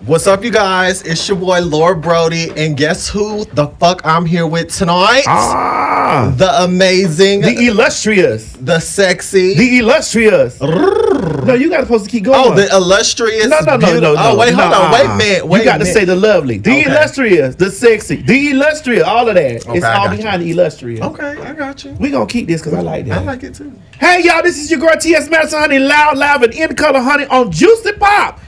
What's up, you guys? It's your boy Lord Brody, and guess who the fuck I'm here with tonight? The amazing, the illustrious, the sexy, the illustrious. No, you got supposed to keep going. Oh, the illustrious. No. Oh, wait, hold on. Wait a minute. You got to say the lovely, the illustrious, the sexy, the illustrious. All of that. Okay, it's all behind the illustrious. Okay, I got you. We gonna keep this because I like that. I like it too. Hey, y'all, this is your girl TS Madison, honey, loud, and in color, honey, on JuicyPop.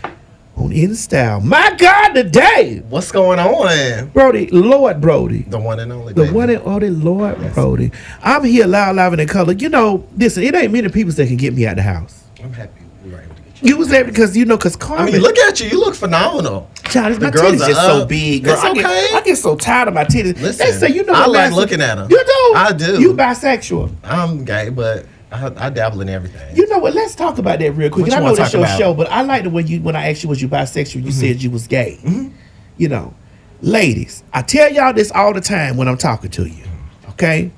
On In Style. My God, today. What's going on? Brody, Lord Brody. The one and only. The one and only Lord Brody. I'm here loud, and in color. You know, listen, it ain't many people that can get me out the house. I'm happy we were able to get you. You was there because, because Carmen. I mean, look at you. You look phenomenal. Child, my girls titties just so big. It's I okay. get so tired of my titties. Listen, they say, I like looking at them. You do? I do. You bisexual. I'm gay, but I dabble in everything. You know what? Let's talk about that real quick. What I you know wanna that's talk your about? show, but I like the way when I asked you was you bisexual, you said you was gay. You know, ladies, I tell y'all this all the time when I'm talking to you. Okay,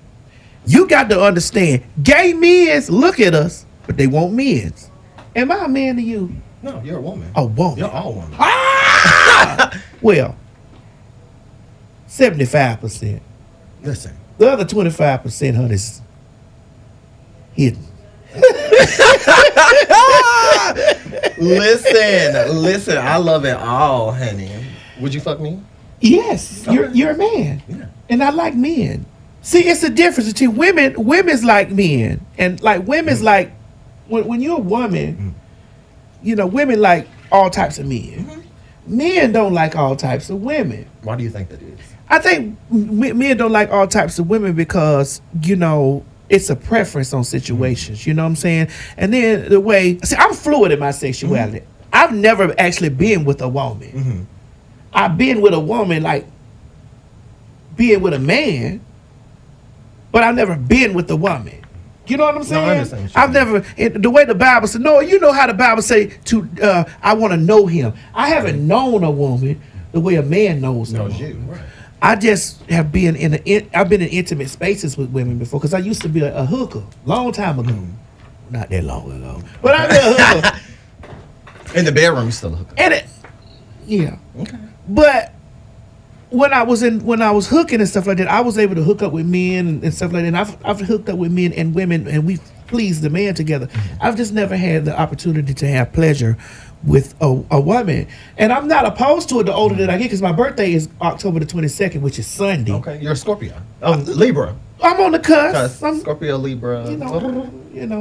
you got to understand, gay men look at us, but they want men's. Am I a man to you? No, you're a woman. A woman. You're all woman. Well, 75%. Listen. The other 25%, honey, is hidden. Listen, I love it all, honey. Would you fuck me? Yes, Okay. you're a man. Yeah. And I like men. See, it's the difference between women. Women's like men. And like women's like, when you're a woman, women like all types of men. Men don't like all types of women. Why do you think that is? I think men don't like all types of women because, it's a preference on situations. You know what I'm saying? And then the way, I'm fluid in my sexuality. I've never actually been with a woman. I've been with a woman like being with a man, but I've never been with a woman. You know what I'm saying? No, I understand what you're I've never, the way the Bible said, no, you know how the Bible say I want to know him. I haven't known a woman the way a man knows a woman. you, right. I just have been I've been in intimate spaces with women before because I used to be a hooker long time ago. Not that long ago, but I've been a hooker. In the bedroom, you still a hooker. And yeah. Okay. But when I was hooking and stuff like that, I was able to hook up with men and stuff like that. And I've hooked up with men and women, and we pleased the man together. I've just never had the opportunity to have pleasure with a woman, and I'm not opposed to it the older that I get because my birthday is October the 22nd, which is Sunday. Okay, you're a Scorpio. Libra. I'm on the cusp. I'm, Scorpio, Libra.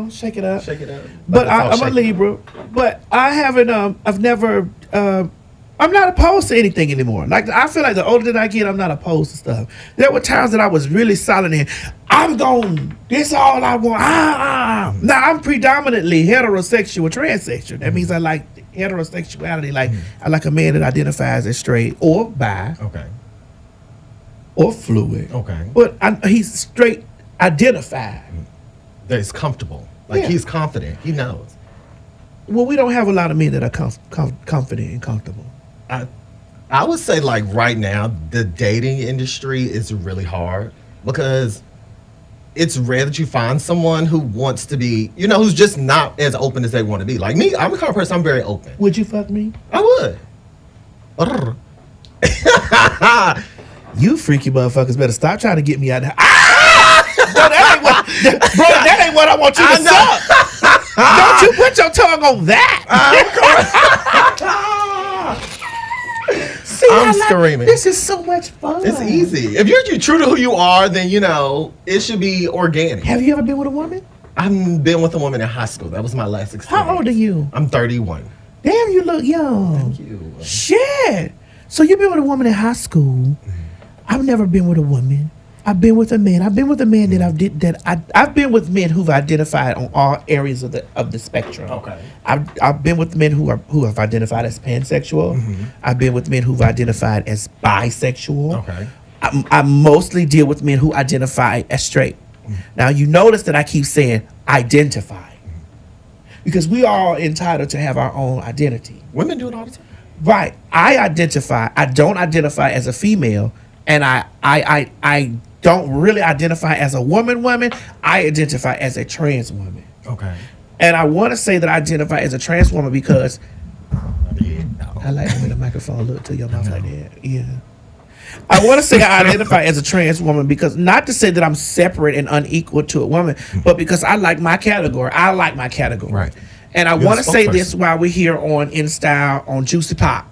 Shake it up. Shake it up. But I'm a Libra. But I haven't. I've never. I'm not opposed to anything anymore. Like I feel like the older that I get, I'm not opposed to stuff. There were times that I was really solid in. I'm going. This all I want. Now I'm predominantly heterosexual, transsexual. That means I like heterosexuality. Like I like a man that identifies as straight or bi. Okay. Or fluid. Okay. But he's straight identified. That is comfortable. Like he's confident. He knows. Well, we don't have a lot of men that are confident and comfortable. I would say like right now, the dating industry is really hard because it's rare that you find someone who wants to be, who's just not as open as they want to be. Like me, I'm the kind of person, I'm very open. Would you fuck me? I would. You freaky motherfuckers better stop trying to get me out of here. Bro, that ain't what I want you to suck. Don't you put your tongue on that. See, I'm screaming. This is so much fun. It's easy. If you're true to who you are, then, it should be organic. Have you ever been with a woman? I've been with a woman in high school. That was my last experience. How old are you? I'm 31. Damn, you look young. Thank you. Shit. So you've been with a woman in high school. I've never been with a woman. I've been with a man. I've been with a man I've been with men who've identified on all areas of the spectrum. Okay. I've been with men who have identified as pansexual. I've been with men who've identified as bisexual. Okay. I mostly deal with men who identify as straight. Now you notice that I keep saying identify because we are entitled to have our own identity. Women do it all the time. Right. I don't identify as a female, and I don't really identify as a woman. I identify as a trans woman. Okay. And I want to say that I identify as a trans woman because I like when the microphone look to your mouth like that. Yeah. I want to say I identify as a trans woman because not to say that I'm separate and unequal to a woman, but because I like my category. I like my category. Right. And I want to say this while we're here on In Style on JuicyPop.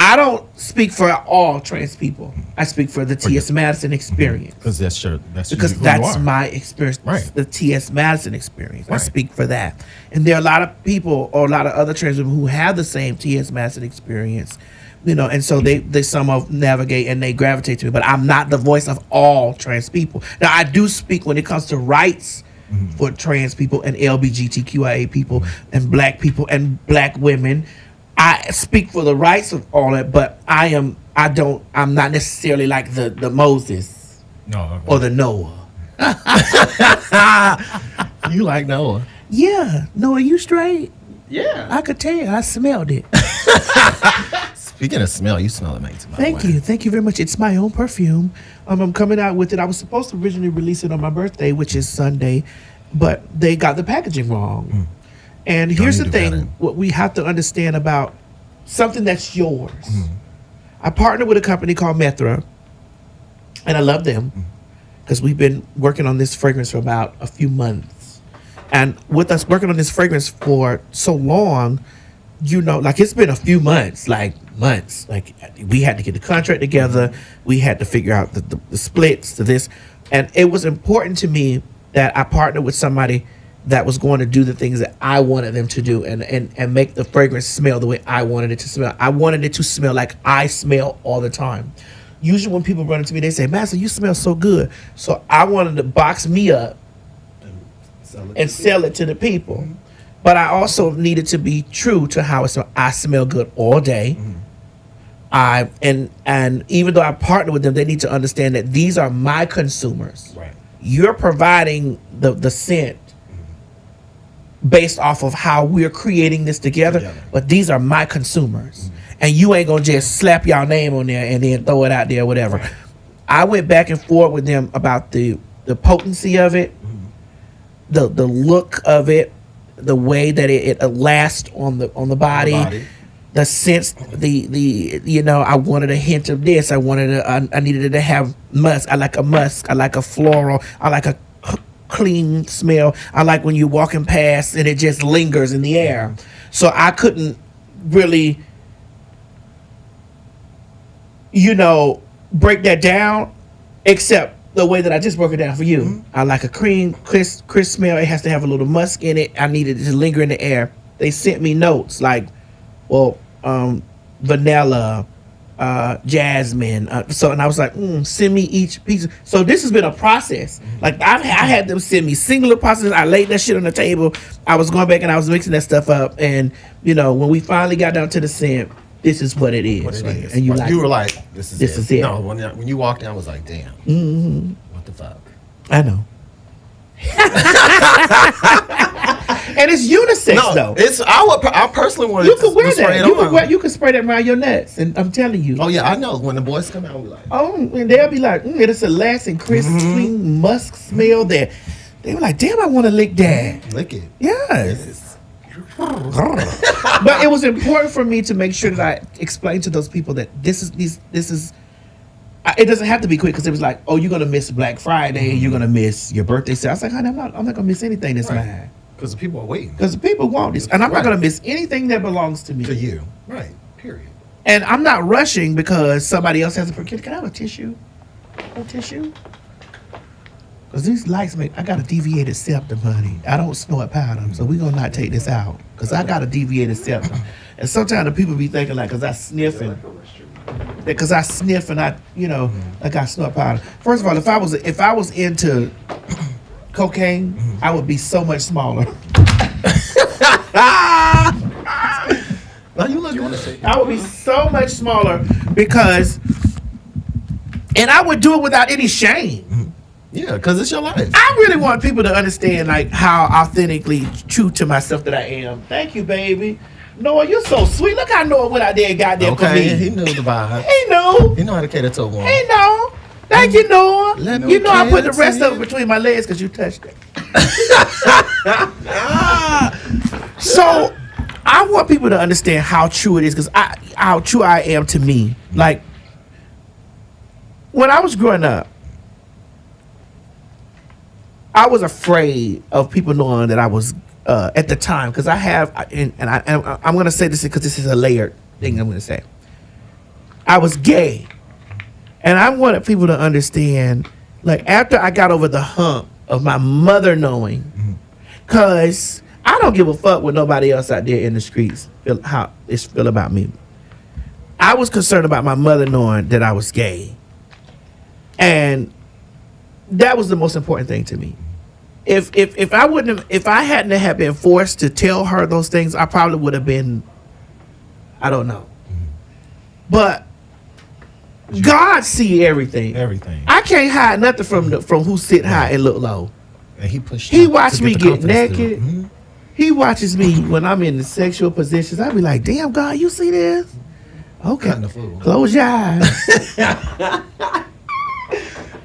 I don't speak for all trans people. I speak for the TS Madison experience. Because that's my experience. Right. The TS Madison experience. I Right. speak for that. And there are a lot of people or a lot of other trans people who have the same TS Madison experience. And so they some of navigate and they gravitate to me. But I'm not the voice of all trans people. Now I do speak when it comes to rights for trans people and LGBTQIA people and black people and black women. I speak for the rights of all that, but I'm not necessarily like the Moses or the Noah. You like Noah? Yeah. Noah, you straight? Yeah. I could tell. I smelled it. Speaking of smell, you smell amazing. Thank you. Thank you very much. It's my own perfume. I'm coming out with it. I was supposed to originally release it on my birthday, which is Sunday, but they got the packaging wrong. And here's the thing, what we have to understand about something that's yours. I partnered with a company called Metra, and I love them because we've been working on this fragrance for about a few months. And with us working on this fragrance for so long, it's been a few months, like we had to get the contract together. We had to figure out the splits to this. And it was important to me that I partnered with somebody that was going to do the things that I wanted them to do and make the fragrance smell the way I wanted it to smell. I wanted it to smell like I smell all the time. Usually when people run into me, they say, Madison, you smell so good. So I wanted to box me up and sell it to the people. But I also needed to be true to how it smells. I smell good all day. And even though I partner with them, they need to understand that these are my consumers. Right. You're providing the scent based off of how we're creating this together, but these are my consumers. And you ain't gonna just slap y'all name on there and then throw it out there or whatever. Right. I went back and forth with them about the potency of it, the look of it, the way that it lasts on the body. The sense, I wanted a hint of this. I needed it to have musk. I like a musk. I like a floral. I like a clean smell. I like when you're walking past and it just lingers in the air. So I couldn't really, break that down, except the way that I just broke it down for you. I like a crisp smell. It has to have a little musk in it. I needed it to linger in the air. They sent me notes like, vanilla, jasmine. And I was like, send me each piece. So this has been a process. Like I had them send me singular processes. I laid that shit on the table. I was going back and I was mixing that stuff up. And when we finally got down to the scent, this is what it is. And you were like, this is it. No, when you walked in, I was like, damn. What the fuck? I know. And it's unisex though. I personally want to. You can wear that. You can spray that around your nuts, and I'm telling you. Oh yeah, I know. When the boys come out, I'll be like, and they'll be like, it's a lasting, crisp, clean musk smell. There, they were like, damn, I want to lick that. Lick it. Yes. But it was important for me to make sure that I explained to those people that this is. It doesn't have to be quick because it was like, you're gonna miss Black Friday, you're gonna miss your birthday sale. I was like, honey, I'm not gonna miss anything that's mine. Because the people are waiting. Because the people want this. And I'm not going to miss anything that belongs to me. To you. Right. Period. And I'm not rushing because somebody else has a... Can I have a tissue? A tissue? Because these lights I got a deviated septum, honey. I don't snort powder, so we're going to not take this out. Because I got a deviated septum. And sometimes the people be thinking like, because I sniff and I, like I snort powder. First of all, if I was into... cocaine, I would be so much smaller. Now you look good. I would be so much smaller because, and I would do it without any shame. Yeah, because it's your life. I really want people to understand like how authentically true to myself that I am. Thank you, baby. Noah, you're so sweet. Look how Noah went out there and got there for me. He knew the vibe. He knew. He know how to cater to a woman. He know. Thank you, Noah. I put the rest of it between my legs because you touched it. So I want people to understand how true it is, because how true I am to me. Like, when I was growing up, I was afraid of people knowing that I was at the time, because I have, and I'm going to say this because this is a layered thing I'm going to say. I was gay, and I wanted people to understand, like, after I got over the hump of my mother knowing, because I don't give a fuck what nobody else out there in the streets how it's feel about me. I was concerned about my mother knowing that I was gay, and that was the most important thing to me. If I hadn't have been forced to tell her those things, I probably would have been, I don't know. But God see everything. Everything. I can't hide nothing from who sit high and look low. And He watched me get naked. He watches me when I'm in the sexual positions. I be like, damn, God, you see this? Okay. Kind of fool. Close your eyes.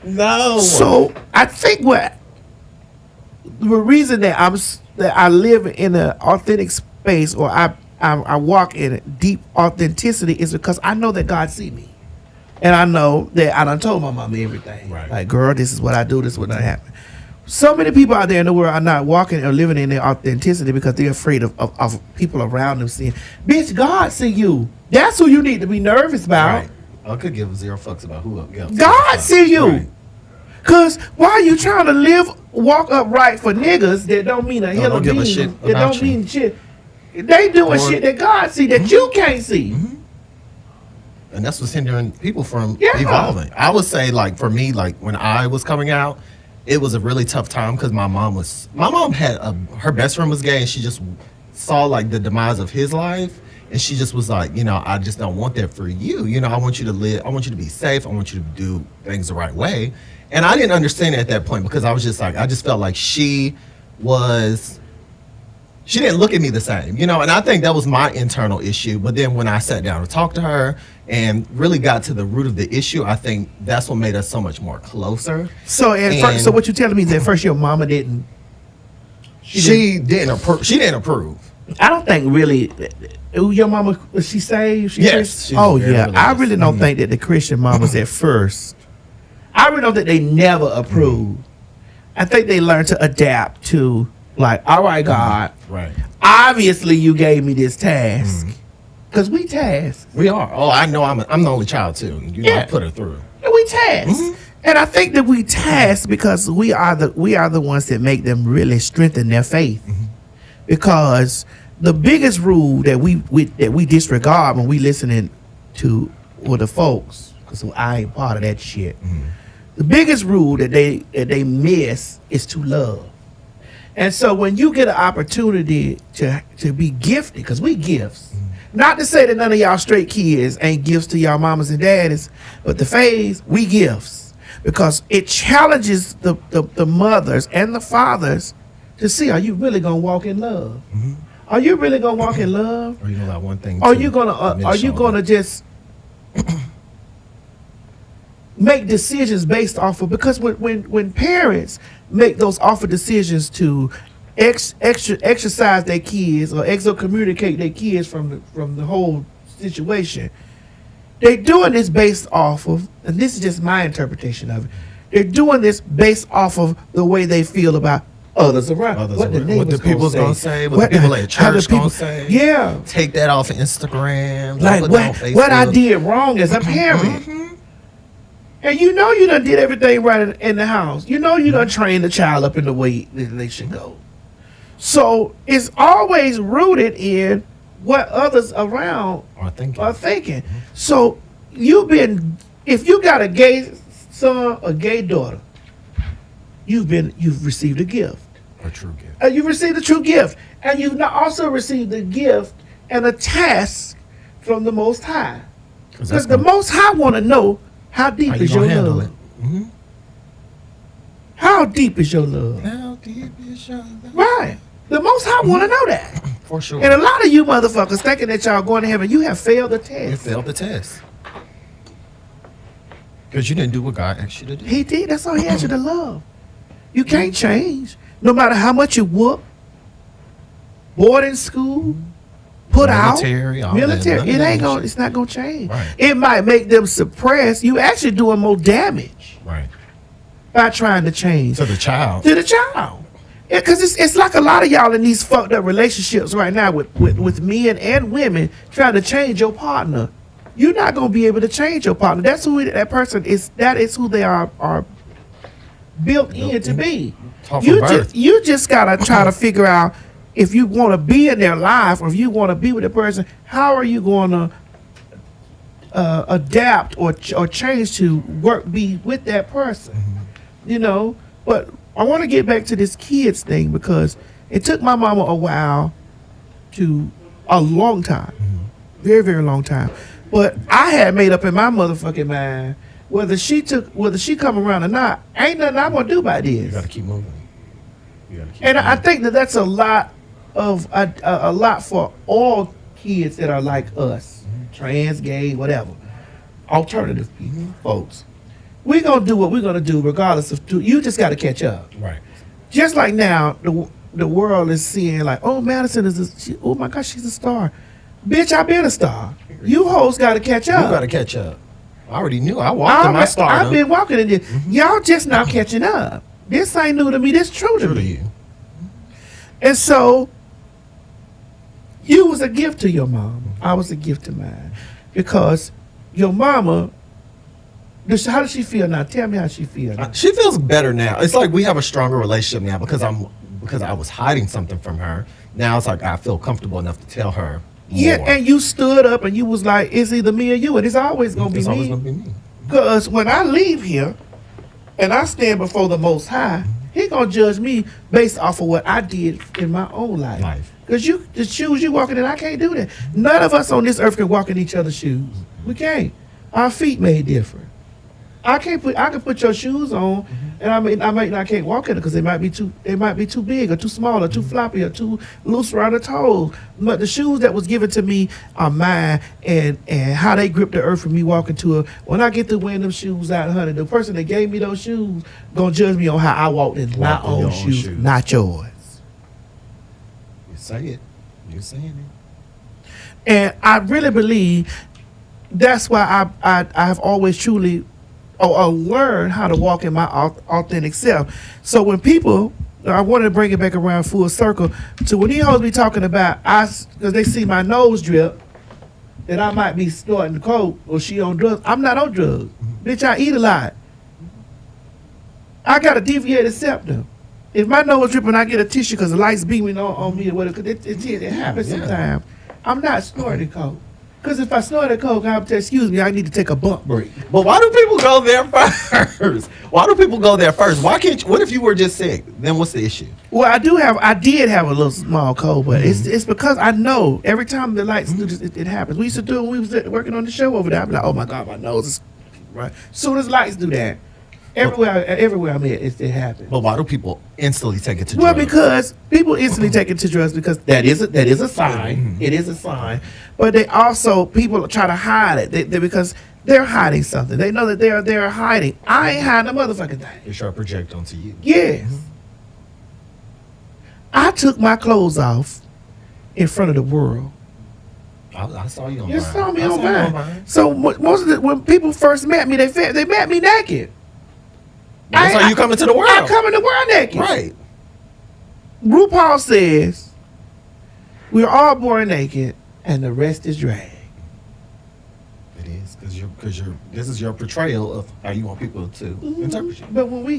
No. So I think the reason that I live in an authentic space, or I walk in deep authenticity, is because I know that God see me, and I know that I done told my mama everything. Right. Like, girl, this is what I do. This is what happen. So many people out there in the world are not walking or living in their authenticity because they're afraid of people around them seeing. Bitch, God see you. That's who you need to be nervous about. Right. I could give zero fucks about who else. God see you. Right. Cause why are you trying to walk upright for niggas that don't mean a hell don't of give a bean, shit that about don't you. mean shit. They doing shit that God see that you can't see. And that's what's hindering people from Yeah. evolving. I would say, like, for me, like, when I was coming out, it was a really tough time because my mom had her best friend was gay, and she just saw, like, the demise of his life, and she just was like, I just don't want that for you. I want you to live. I want you to be safe. I want you to do things the right way. And I didn't understand it at that point because I was just like, I just felt like she didn't look at me the same, and I think that was my internal issue. But then when I sat down and talked to her and really got to the root of the issue, I think that's what made us so much more closer. So so what you're telling me is that first your mama didn't. She didn't approve. I don't think really. Your mama, was she saved? Yes. She's Oh very yeah, I religious. really don't think that the Christian mamas at first. I really don't think they never approved. I think they learned to adapt to, like, all right, God, Right. obviously you gave me this task, because we tasked. We are. Oh, I know. I'm the only child too. Yeah. I put her through. And we tasked. And I think that we tasked because we are the ones that make them really strengthen their faith. Because the biggest rule that we disregard when we listening to the folks, because I ain't part of that shit. The biggest rule that they miss is to love. And so when you get an opportunity to be gifted, because we gifts, not to say that none of y'all straight kids ain't gifts to y'all mamas and daddies, but the phase, we gifts. Because it challenges the mothers and the fathers to see, are you really gonna walk in love? Are you really gonna walk in love? Or that one thing. Are you gonna just make decisions based off of, because when parents make those offer decisions to exercise their kids or excommunicate their kids from the whole situation, they're doing this based off of, and this is just my interpretation of it, they're doing this based off of the way they feel about others around. What the people's gonna say, what the people at church gonna say. Yeah. Take that off of Instagram. Like, put that on Facebook. what I did wrong as a parent. And you done did everything right in the house. You done trained the child up in the way that they should go. So it's always rooted in what others around Are thinking. So if you got a gay son or gay daughter, you've received a gift. A true gift. You've received a true gift. And you've also received a gift and a task from the Most High. Because the Most High want to know, how deep is your love? How deep is your love? How deep is your love? Right. The Most High want to know that. For sure. And a lot of you motherfuckers thinking that y'all going to heaven, you have failed the test. You failed the test. Because you didn't do what God asked you to do. He did. That's all he asked you to love. You can't change. No matter how much you whoop, boarding school, put out, Military, all that. military, None it of that ain't gonna. shit. It's not gonna change. Right. It might make them suppress. You actually doing more damage Right. by trying to change To the child. to the child. Because it's like a lot of y'all in these fucked up relationships right now with men and women trying to change your partner. You're not gonna be able to change your partner. That's who that person is. That is who they are built in to be. Taught from birth. You just gotta try to figure out if you want to be in their life or if you want to be with a person. How are you going to adapt or change to be with that person? You know. But I want to get back to this kids thing because it took my mama a while a long time, very very long time. But I had made up in my motherfucking mind whether she come around or not, ain't nothing I'm gonna do about this. You gotta keep moving. And I think that's a lot of a lot for all kids that are like us, trans, gay, whatever, alternative people, folks. We're gonna do what we're gonna do, regardless of. You just got to catch up. Right. Just like now, the world is seeing like, oh, Madison oh my gosh, she's a star. Bitch, I've been a star. You hoes got to catch up. You gotta catch up. I already knew. I walked in my stardom. I've been walking in this. Y'all just now catching up. This ain't new to me. This true to me. you. And so, you was a gift to your mom. I was a gift to mine. Because your mama, how does she feel now? Tell me how she feels now. She feels better now. It's like we have a stronger relationship now because I was hiding something from her. Now it's like I feel comfortable enough to tell her more. Yeah, and you stood up and you was like, it's either me or you, and it's always gonna be It's always me. gonna be me. Because when I leave here and I stand before the Most High, He gonna judge me based off of what I did in my own life. Because the shoes you walking in, I can't do that. None of us on this earth can walk in each other's shoes. We can't. Our feet made different. I can put your shoes on, and I can't walk in it because they might be too big or too small or too floppy or too loose around the toes. But the shoes that was given to me are mine, and how they grip the earth for me walking to it. When I get to wearing them shoes out, honey, the person that gave me those shoes gonna judge me on how I walked in my own shoes, not yours. You say it. You're saying it. And I really believe that's why I have always truly learned how to walk in my authentic self. So when people, I wanted to bring it back around full circle to when these hoes be talking about because they see my nose drip, that I might be snorting coke or she on drugs. I'm not on drugs. Bitch, I eat a lot. I got a deviated septum. If my nose dripping, I get a tissue because the light's beaming on me or whatever. It happens sometimes. I'm not snorting coke. Because if I snorted coke, I would say, excuse me, I need to take a bump break. But why do people go there first? Why do people go there first? Why can't you, what if you were just sick? Then what's the issue? Well, I did have a little small cold, but it's because I know every time the lights do this, it happens. We used to do it when we was working on the show over there. I'd be like, oh my God, my nose is right. As soon as lights do that, everywhere I'm at, it happens. But why do people instantly take it to Well, drugs? because people instantly take it to drugs because that is a sign. It is a sign. But people try to hide it because they're hiding something. They know that they're hiding. I ain't hiding a motherfucking thing. They try to project onto you. Yes. I took my clothes off in front of the world. I saw you on You Vine. saw me I on you Vine. So when people first met me, they met me naked. That's how you come into the world. I come in the world naked. Right. RuPaul says we're all born naked, and the rest is drag. It is because this is your portrayal of how you want people to interpret you. But when we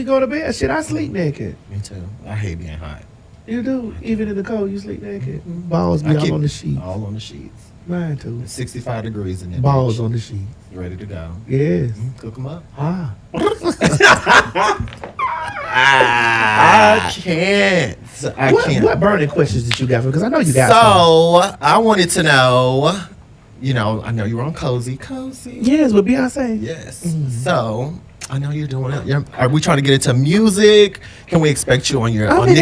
go to bed, shit, I sleep naked. Me too. I hate being hot. You do, even in the cold, you sleep naked. Balls be all on the sheets. All on the sheets. Mine too. It's 65 degrees in there. Balls on the sheets. Ready to go. Yes. Cook them up. Ah. I can't. What burning questions did you got? Because I know you got So I wanted to know. I know you were on Cozy. Yes, with Beyonce. Yes. So I know you're doing it. Are we trying to get into music? Can we expect you on Nicki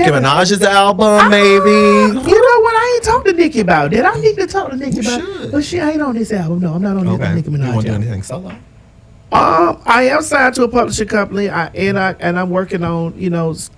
Minaj's album, maybe? You know what? I ain't talked to Nicki about that. I need to talk to Nicki about it. should. But she ain't on this album. No, I'm not on Nicki Minaj. You want to do album. anything solo? I I am signed to a publishing company, and I'm working on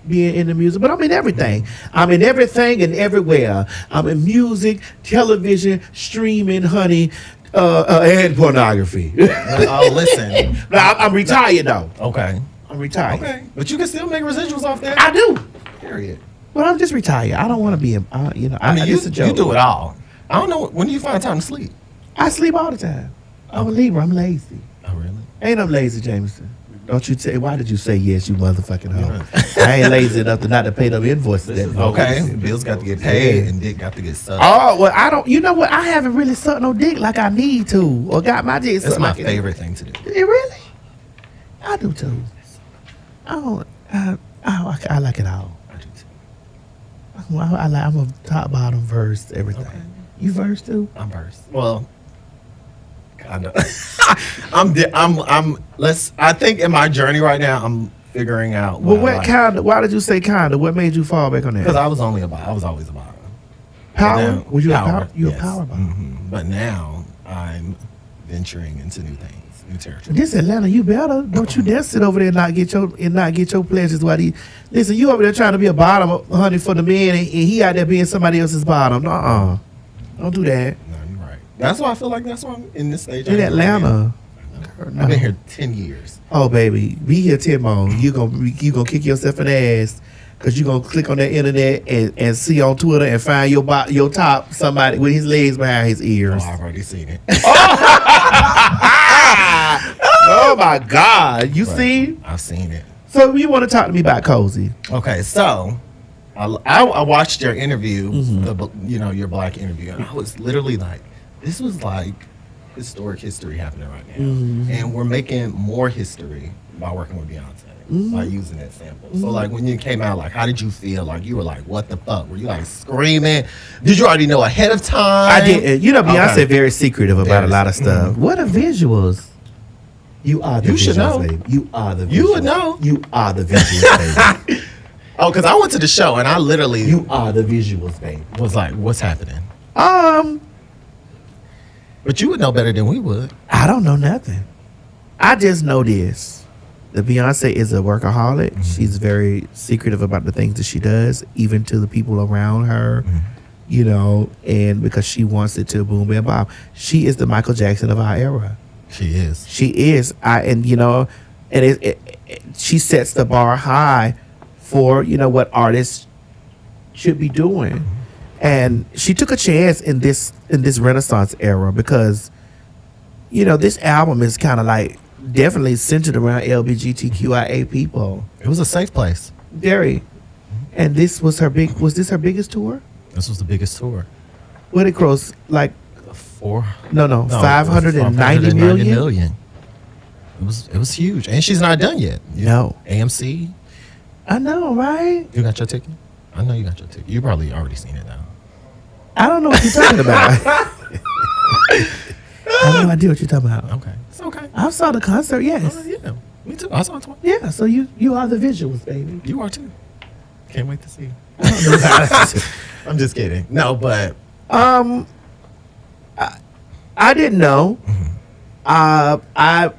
being in the music. But I'm in everything. I'm in everything and everywhere. I'm in music, television, streaming, honey, and pornography. Oh, listen. I'm retired though. Okay. I'm retired. Okay. But you can still make residuals off that. I do. Period. But I'm just retired. I don't want to be a. I mean, it's a joke. you do it all. I don't know. When do you find time to sleep? I sleep all the time. I'm a Libra. I'm lazy. Oh, really? Ain't I'm lazy, Jameson. Don't you say? Why did you say yes, you motherfucking hoe? I ain't lazy enough to not to pay them invoices. Okay. Bills got to get paid and dick got to get sucked. Oh well, I don't. You know what? I haven't really sucked no dick like I need to, or got my dick. That's sucked my like favorite thing to do. It really? I do too. I don't. I like it all. I do too. I'm a top, bottom, verse, everything. Okay. You verse too? I'm versed. Well, kind of. I think in my journey right now, I'm figuring out. Well, what kind of? Why did you say kind of? What made you fall back on that? Because I was always a bottom. Power? Now, Was you power, a power? You yes. a power bottom? Mm-hmm. But now I'm venturing into new things, new territory. This Atlanta, you better don't you dare sit over there and not get your pleasures while he listen. You over there trying to be a bottom, honey, for the man, and he out there being somebody else's bottom. Don't do that. No, you're right. That's why I feel like that's why I'm in this stage. In Atlanta. I've been here 10 years. Oh baby, be here 10 more. You gonna kick yourself in the ass because you gonna click on that internet and see on Twitter and find your top somebody with his legs behind his ears. Oh, I've already seen it. Oh my God, you Right. see? I've seen it. So you want to talk to me about Cozy? Okay, so I watched your interview, Mm-hmm. your black interview, and I was literally like, this was like historic history happening right now, Mm-hmm. and we're making more history by working with Beyonce. Mm-hmm. By using that sample. So like when you came out, like how did you feel? Like you were like, what the fuck? Were you like screaming? Did you already know ahead of time? I did. Beyonce Okay. very secretive about Very a lot of stuff. What are visuals? You are the You visuals, should know. baby. You are the visuals. You would know. You are the visuals, baby. Oh, because I went to the show and I literally You are the visuals, baby. was like, what's happening? But you would know better than we would. I don't know nothing. I just know this. The Beyonce is a workaholic. Mm-hmm. She's very secretive about the things that she does, even to the people around her, and because she wants it to boom, bam, bop. She is the Michael Jackson of our era. She is. She is. She sets the bar high for, what artists should be doing. And she took a chance in this Renaissance era because, this album is kind of like definitely centered around LGBTQIA people. It was a safe place. Very. And this was was this her biggest tour? This was the biggest tour. What it grossed, like, 590 590 million? It was huge. And she's not done yet. No. AMC. I know, right? You got your ticket? I know you got your ticket. You probably already seen it now. I don't know what you're talking about. I have no idea what you're talking about. Okay. It's okay. I saw the concert, yes. Yeah. Me too. I saw it twice. Yeah, so you are the visuals, baby. You are too. Can't wait to see you. I don't know about I'm just kidding. No, but I didn't know. I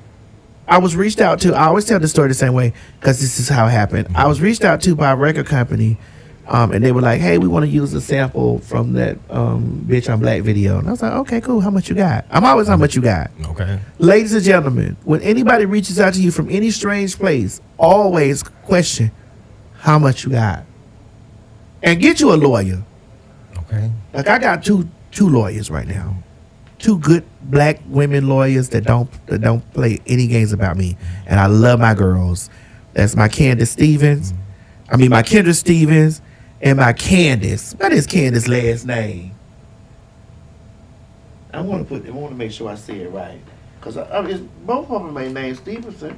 was reached out to. I always tell the story the same way because this is how it happened. I was reached out to by a record company, and they were like, "Hey, we want to use a sample from that "Bitch I'm Black" video." And I was like, "Okay, cool. How much you got?" I'm always how much you got. okay. Ladies and gentlemen, when anybody reaches out to you from any strange place, always question how much you got, and get you a lawyer. Okay. Like I got two lawyers right now. Two good black women lawyers that don't play any games about me. And I love my girls. That's my Candace Stevens. I mean my Kendra Stevens and my Candace. What is Candace's last name? I want to make sure I say it right. Because both of them ain't named Stevenson.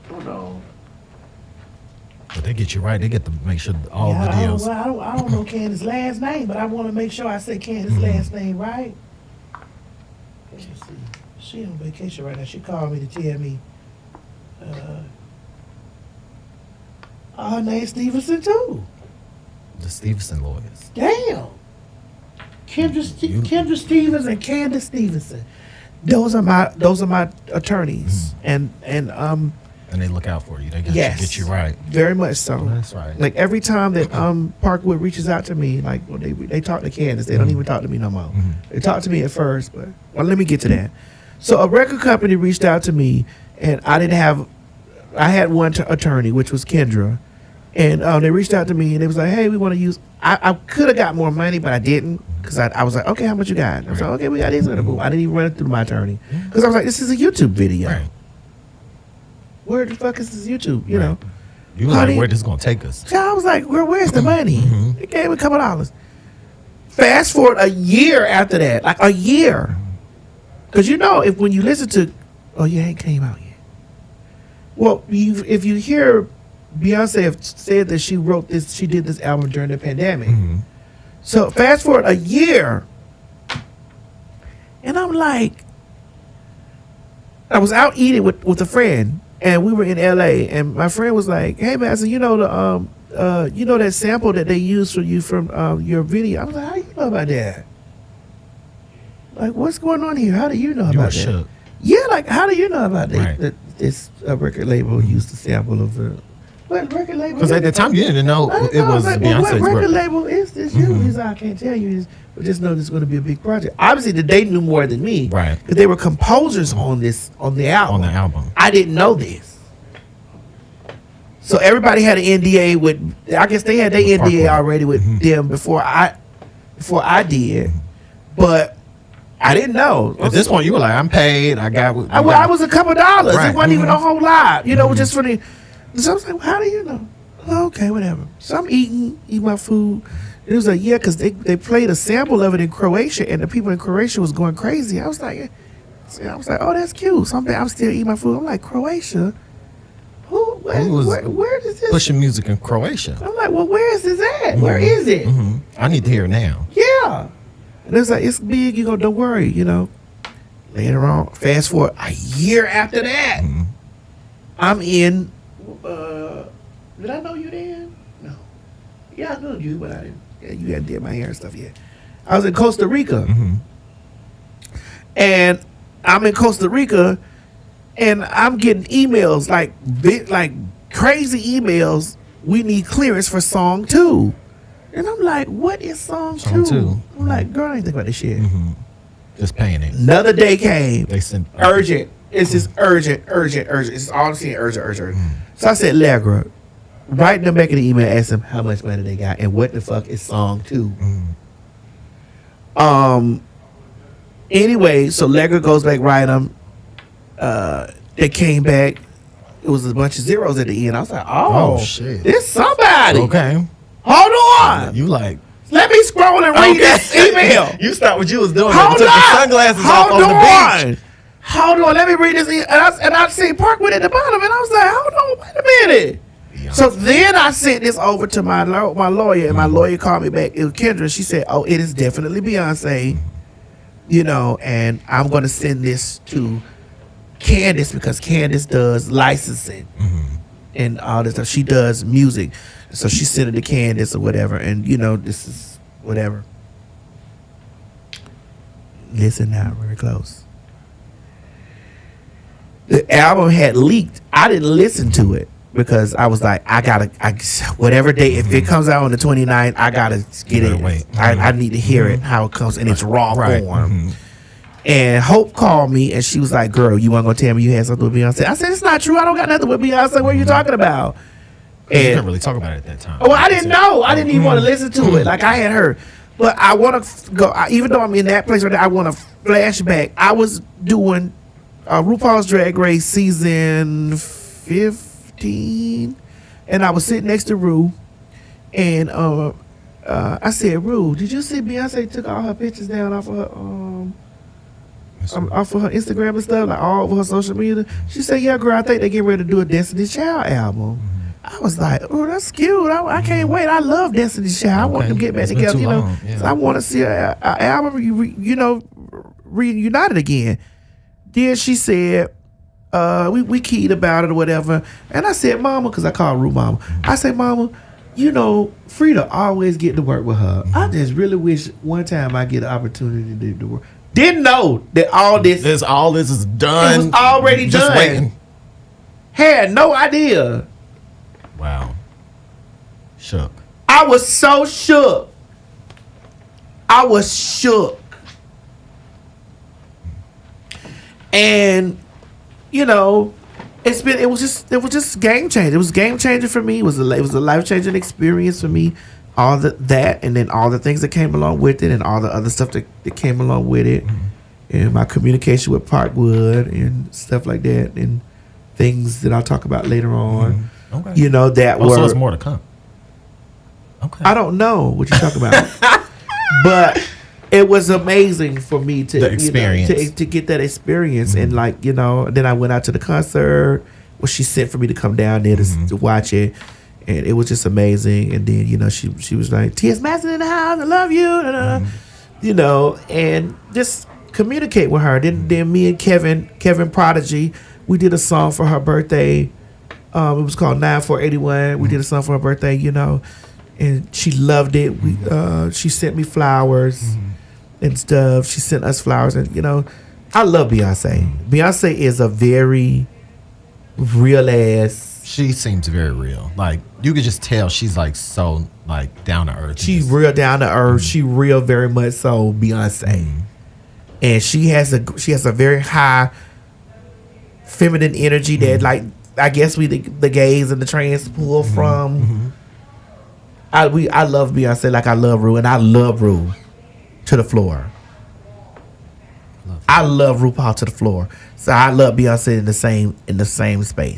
Hold on. But they get you right. They get to make sure all the deals. I don't know Candace's last name, but I want to make sure I say Candace's last name right. Let's see. She on vacation right now. She called me to tell me her name's Stevenson too. The Stevenson lawyers. Damn. Kendra Stevens and Candace Stevenson. Those are my attorneys, and they look out for you. They got yes, you, get you right. Very much so. Well, that's right. Like every time that Parkwood reaches out to me, like well, they talk to Candace, they don't even talk to me no more. They talk to me at first, but well, let me get to that. So a record company reached out to me, and I had one attorney, which was Kendra, and they reached out to me and they was like, hey, we want to use. I could have got more money, but I didn't because I was like, okay, how much you got? I was like, okay, we got this. I didn't even run it through my attorney because I was like, this is a YouTube video. Right. Where the fuck is this YouTube? You know. You were like, where this gonna take us? So I was like, where's the money? It gave me a couple dollars. Fast forward a year after that, like a year. Because you know, if when you listen to, oh, you ain't came out yet. Well, if you hear Beyonce have said that she did this album during the pandemic. So fast forward a year, and I'm like, I was out eating with a friend. And we were in LA, and my friend was like, "Hey, Madison, you know that sample that they used for you from your video?" I was like, "How do you know about that? Like, what's going on here? How do you know about that?" Shook. Yeah, like, how do you know about that? Right. That this record label used the sample of what record label? Because at the time you didn't know it was like, Beyonce's what record record. label is this? He's like, I can't tell you. But just know this is going to be a big project. Obviously, they knew more than me, Right? Because they were composers on the album. I didn't know this, so everybody had an NDA with. I guess they had their NDA already with them before I did, but I didn't know. At this point, you were like, "I'm paid. I got." I was a couple dollars. Right. It wasn't even a whole lot, you know, just for the. So I was like, well, "How do you know?" Okay, whatever. So I'm eating my food. It was like, yeah, because they played a sample of it in Croatia, and the people in Croatia was going crazy. I was like, oh, that's cute. So I'm still eating my food. I'm like, Croatia? Where is this? Pushing music in Croatia. I'm like, well, where is this at? Where is it? I need to hear it now. Yeah. And it was like, it's big, don't worry, Later on, fast forward a year after that, I'm in, did I know you then? No. Yeah, I knew you, but I didn't. Yeah, you hadn't did my hair and stuff yet. I was in Costa Rica. And I'm in Costa Rica, and I'm getting emails, like crazy emails. We need clearance for song 2. And I'm like, what is song 2? I'm like, girl, I ain't think about this shit. Just paying it. Another day came. They sent urgent. It's just urgent. It's all I'm seeing, urgent. So I said, Legra, write them back in the email, ask them how much money they got and what the fuck is song 2. Anyway, so Legra goes back, write them. They came back. It was a bunch of zeros at the end. I was like, oh shit. It's somebody. Okay. Hold on. You like, let me scroll and read this email. You stopped what you was doing. Hold you took on. your sunglasses off on the beach. Hold on, let me read this. And I see Parkwood at the bottom, and I was like, hold on, wait a minute. Beyonce. So then I sent this over to my lawyer, and my lawyer called me back. It was Kendra. She said, oh, it is definitely Beyonce, and I'm going to send this to Candace because Candace does licensing and all this stuff. She does music. So she sent it to Candace or whatever, and, this is whatever. Listen now, very close. The album had leaked. I didn't listen to it because I was like, whatever day, if it comes out on the 29th, I gotta get it. I need to hear it, how it comes in its raw form. And Hope called me and she was like, girl, you weren't gonna tell me you had something with Beyonce? I said, it's not true. I don't got nothing with Beyonce. What are you talking about? And you didn't really talk about it at that time. Well, I didn't know. I didn't even want to listen to it. Like I had heard. But I want to go, even though I'm in that place right now, I want to flashback. I was doing RuPaul's Drag Race season 15, and I was sitting next to Ru, and I said, Ru, did you see Beyonce took all her pictures down off of her Instagram and stuff, like all over her social media? She said, yeah, girl, I think they get ready to do a Destiny's Child album. I was like, oh, that's cute. I can't wait. I love Destiny's Child. I want them to get back together, Yeah. So I want to see an album, reunited again. Then she said, we keyed about it or whatever. And I said, Mama, because I called Ru Mama. I said, Mama, Frida always get to work with her. I just really wish one time I get an opportunity to work. Didn't know that all this is done. it was already just done. waiting. Had no idea. Wow. Shook. I was so shook. I was shook. And you know, it was just game changer. It was game changer for me. It was a life changing experience for me. All that and then all the things that came along with it and all the other stuff that came along with it. Mm-hmm. And my communication with Parkwood and stuff like that and things that I'll talk about later on. Mm-hmm. Okay. You know, that so there's more to come. Okay. I don't know what you're talking about. But it was amazing for me to the experience. To get that experience. And like, you know, then I went out to the concert where she sent for me to come down there to watch it. And it was just amazing. And then, you know, she was like, TS Madison in the house, I love you. You know, and just communicate with her. Then me and Kevin Prodigy, we did a song for her birthday. It was called 9481. We did a song for her birthday, you know. And she loved it. She sent me flowers and stuff. She sent us flowers. And, you know, I love Beyonce. Beyonce is a very real ass. She seems very real. Like, you could just tell she's like so like down to earth. She's real down to earth. She real very much so Beyonce. And she has a very high feminine energy that like I guess we the gays and the trans pull from. I love Beyonce like I love Ru, and I love Ru to the floor. I love RuPaul to the floor. So I love Beyonce in the same space.